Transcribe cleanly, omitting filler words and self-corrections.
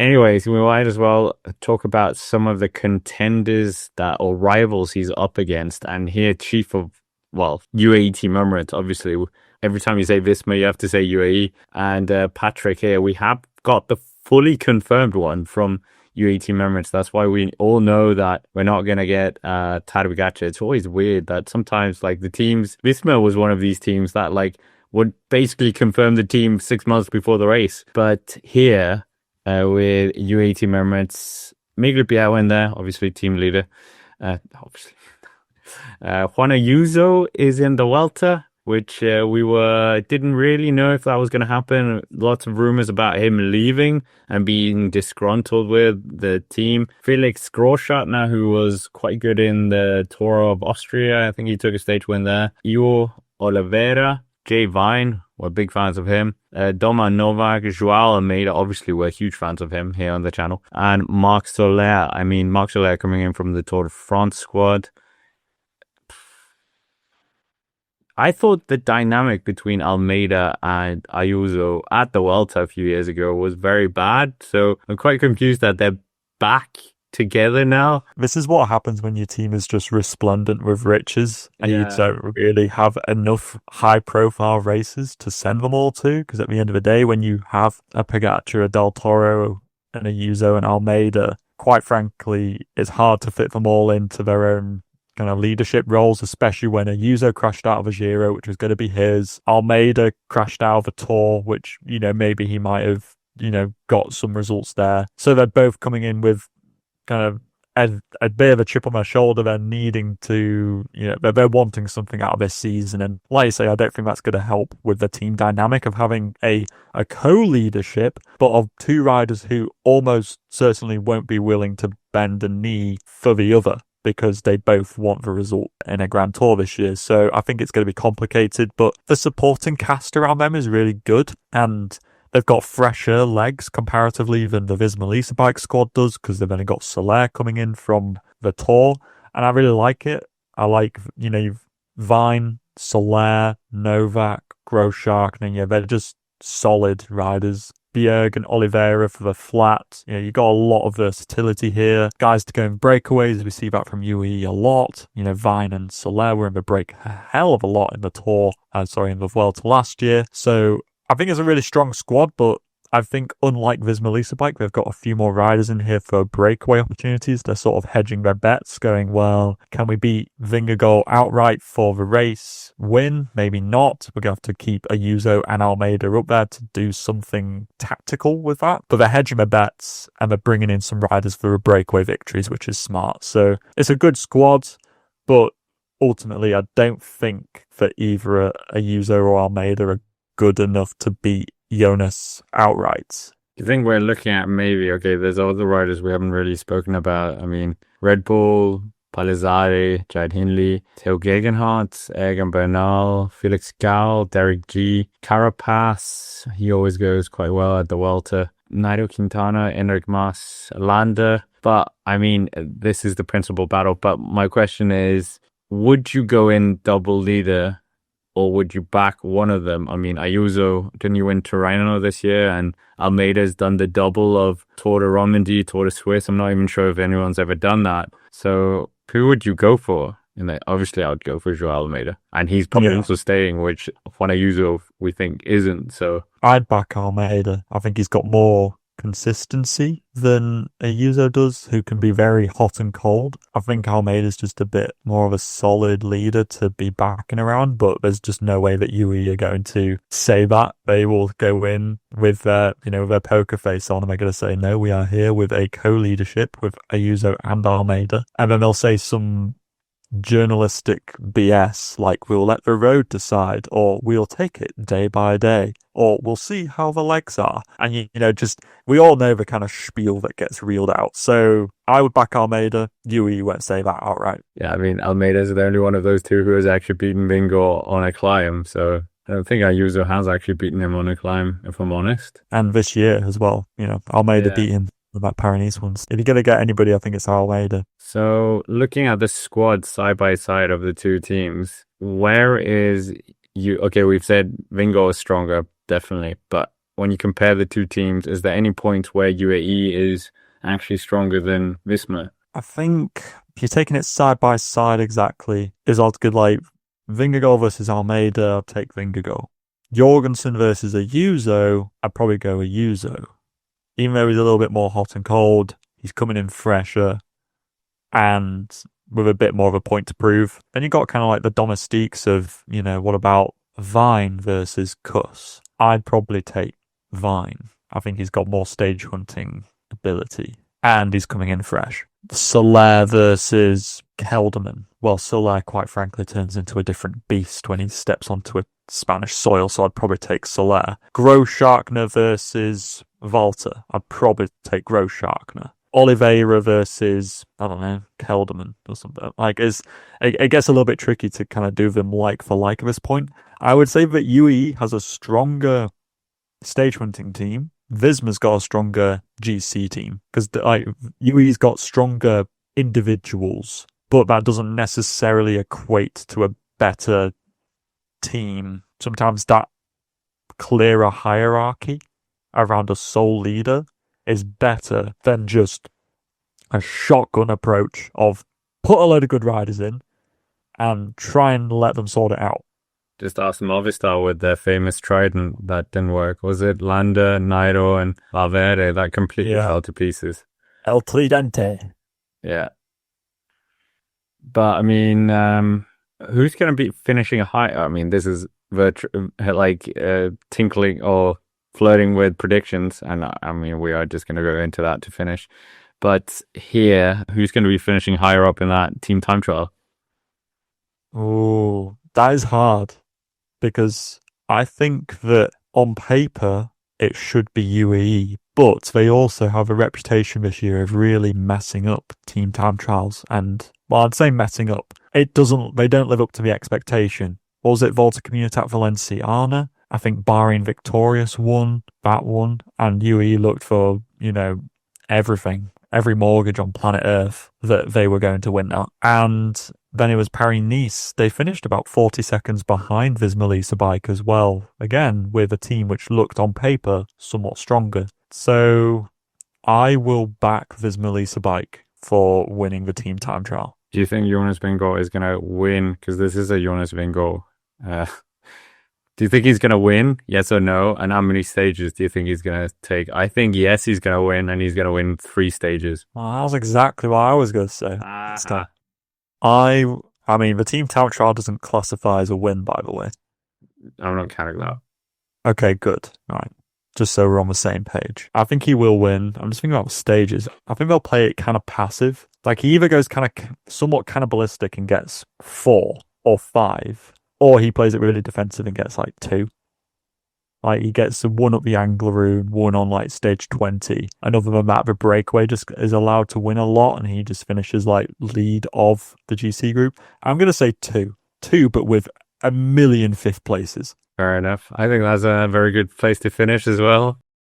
Anyways, we might as well talk about some of the contenders that or rivals he's up against. And here, chief of, well, UAE Team Emirates, obviously. Every time you say Visma, you have to say UAE. And Patrick here, we have got the fully confirmed one from UAE Team Emirates. That's why we all know that we're not going to get Tadej Pogacar. It's always weird that sometimes like the teams, Visma was one of these teams that like would basically confirm the team 6 months before the race. But here, with UAE Team Emirates, Miguel Biao in there, obviously team leader. Obviously, Juan Ayuso is in the Vuelta, which we didn't really know if that was going to happen. Lots of rumors about him leaving and being disgruntled with the team. Felix Großschartner, who was quite good in the Tour of Austria, I think he took a stage win there. Ivo Oliveira, Jay Vine, we're big fans of him. Doma Novak, Joao Almeida, obviously we're huge fans of him here on the channel. And Marc Soler. I mean, Marc Soler coming in from the Tour de France squad. I thought the dynamic between Almeida and Ayuso at the Vuelta a few years ago was very bad. So I'm quite confused that they're back together now. This is what happens when your team is just resplendent with riches and you don't really have enough high-profile races to send them all to. Because at the end of the day, when you have a Pogacar, a Del Toro, and a Ayuso and Almeida, quite frankly, it's hard to fit them all into their own kind of leadership roles, especially when Ayuso crashed out of a Giro, which was going to be his. Almeida crashed out of a Tour, which, maybe he might have, got some results there. So they're both coming in with kind of a bit of a chip on their shoulder. They're needing to, they're wanting something out of this season. And like I say, I don't think that's going to help with the team dynamic of having a co-leadership, but of two riders who almost certainly won't be willing to bend a knee for the other, because they both want the result in a Grand Tour this year. So I think it's going to be complicated, but the supporting cast around them is really good, and they've got fresher legs comparatively than the Visma Lease Bike squad does, because they've only got Soler coming in from the Tour, and I really like it. I like, you've Vine, Soler, Novak, Großschartner, they're just solid riders. Bjerg and Oliveira for the flat. You got a lot of versatility here. Guys to go in breakaways, we see that from UAE a lot. Vine and Soler were in the break a hell of a lot in the Tour, in the Vuelta last year. So I think it's a really strong squad, but I think unlike Visma Lease Bike, they've got a few more riders in here for breakaway opportunities. They're sort of hedging their bets, going, well, can we beat Vingegaard outright for the race? Win? Maybe not. We're going to have to keep Ayuso and Almeida up there to do something tactical with that. But they're hedging their bets, and they're bringing in some riders for breakaway victories, which is smart. So it's a good squad, but ultimately I don't think that either Ayuso or Almeida are good enough to beat Jonas outright. You think we're looking at maybe, okay, there's other riders we haven't really spoken about. I mean, Red Bull, Palizade, Jade Hindley, Theo Gegenhardt, Egan Bernal, Felix Gall, Derek G, Carapaz, he always goes quite well at the Vuelta, Nairo Quintana, Enric Mas, Landa. But, I mean, this is the principal battle. But my question is, would you go in double leader, or would you back one of them? I mean, Ayuso, didn't you win Tirreno this year? And Almeida's done the double of Tour de Romandie, Tour de Suisse. I'm not even sure if anyone's ever done that. So who would you go for? Obviously, I would go for Joao Almeida. And he's probably also staying, which Juan Ayuso, we think, isn't. So I'd back Almeida. I think he's got more consistency than Ayuso does, who can be very hot and cold. I think Almeida's just a bit more of a solid leader to be backing around, but there's just no way that UAE are going to say that. They will go in with their, their poker face on, and they're going to say, no, we are here with a co-leadership with Ayuso and Almeida. And then they'll say some journalistic BS like, we'll let the road decide, or we'll take it day by day, or we'll see how the legs are. And we all know the kind of spiel that gets reeled out. So I would back Almeida. UAE won't say that outright. Yeah, I mean, Almeida's the only one of those two who has actually beaten Bingo on a climb. So I don't think Ayuso has actually beaten him on a climb, if I'm honest. And this year as well, Almeida beat him with that Pyrenees ones. If you're going to get anybody, I think it's Almeida. So looking at the squad side by side of the two teams, where is you? Okay, we've said Vingo is stronger, definitely, but when you compare the two teams, is there any point where UAE is actually stronger than Visma? I think if you're taking it side by side exactly, is I'd go like Vingegaard versus Almeida, I'd take Vingegaard. Jorgensen versus Ayuso, I'd probably go Ayuso. Even though he's a little bit more hot and cold, he's coming in fresher and with a bit more of a point to prove. Then you got kind of like the domestiques of, what about Vine versus Kuss? I'd probably take Vine. I think he's got more stage hunting ability and he's coming in fresh. Soler versus Kelderman. Well, Soler, quite frankly, turns into a different beast when he steps onto a Spanish soil, so I'd probably take Soler. Grossschartner versus Volta. I'd probably take Grossschartner. Oliveira versus, I don't know, Kelderman or something. It gets a little bit tricky to kind of do them like for like at this point. I would say that UAE has a stronger stage hunting team. Visma's got a stronger GC team because UAE's got stronger individuals, but that doesn't necessarily equate to a better team. Sometimes that clearer hierarchy around a sole leader is better than just a shotgun approach of put a load of good riders in and try and let them sort it out. Just ask Movistar with their famous trident that didn't work. Was it Landa, Nairo, and Valverde that completely fell to pieces? El Tridente. Yeah. But, I mean, who's going to be finishing high? I mean, this is tinkling or flirting with predictions. And, I mean, we are just going to go into that to finish. But here, who's going to be finishing higher up in that team time trial? Oh, that is hard. Because I think that on paper it should be UAE, but they also have a reputation this year of really messing up team time trials. And well, I'd say messing up. They don't live up to the expectation. What was it? Volta Comunitat Valenciana? I think Bahrain Victorious won that one, and UAE looked for everything, every mortgage on planet Earth that they were going to win that. And then it was Paris-Nice. They finished about 40 seconds behind Visma bike as well. Again, with a team which looked on paper somewhat stronger. So I will back Visma bike for winning the team time trial. Do you think Jonas Vingegaard is going to win? Because this is a Jonas Vingegaard. Do you think he's going to win? Yes or no? And how many stages do you think he's going to take? I think yes, he's going to win, and he's going to win 3 stages. Well, that was exactly what I was going to say. I mean, the team time trial doesn't classify as a win, by the way. I'm not counting that. Okay, good. All right. Just so we're on the same page. I think he will win. I'm just thinking about stages. I think they'll play it kind of passive. Like, he either goes kind of somewhat cannibalistic and gets 4 or 5, or he plays it really defensive and gets like 2. Like, he gets one up the Anglerune, one on like stage 20. And other than that, the breakaway just is allowed to win a lot, and he just finishes like lead of the GC group. I'm going to say 2. 2, but with a million 5th places. Fair enough. I think that's a very good place to finish as well.